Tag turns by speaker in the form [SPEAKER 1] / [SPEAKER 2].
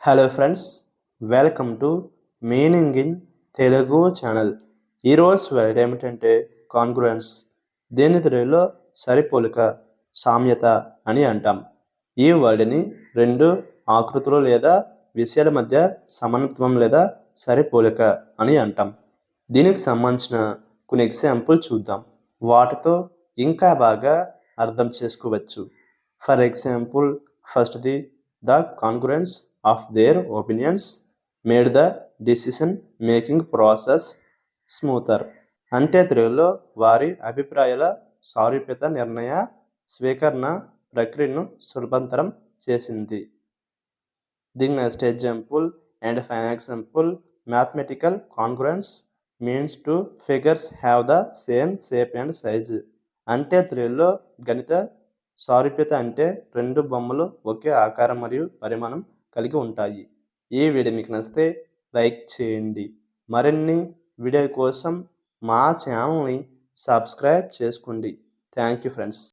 [SPEAKER 1] Hello friends, welcome to meaning in Telugu channel. ఈరోజు word ఏమిటంటే కాంగ్రుయెన్స్. దీని తెలుగులో సరిపోలిక, సామ్యత అని అంటాం. ఈ వర్డ్ని రెండు ఆకృతులు లేదా విషయాల మధ్య సమానత్వం లేదా సరిపోలిక అని అంటాం. దీనికి సంబంధించిన కొన్ని ఎగ్జాంపుల్ చూద్దాం. వాటితో ఇంకా బాగా అర్థం చేసుకోవచ్చు. ఫర్ ఎగ్జాంపుల్, ఫస్ట్ది, the congruence of their opinions made the decision making process smoother. అంటే తెలుగులో వారి అభిప్రాయాల సారూప్యత నిర్ణయ స్వీకరణ ప్రక్రియను సులభతరం చేసింది. దీని next example and final example, mathematical congruence means two figures have the same shape and size. అంటే తెలుగులో గణిత సారూప్యత అంటే రెండు బొమ్మలు ఒకే ఆకారం మరియు పరిమాణం కలిగి ఉంటాయి. ఈ వీడియో మీకు నచ్చితే లైక్ చేయండి. మరిన్ని వీడియో కోసం మా ఛానల్ని సబ్స్క్రైబ్ చేసుకోండి. Thank you friends.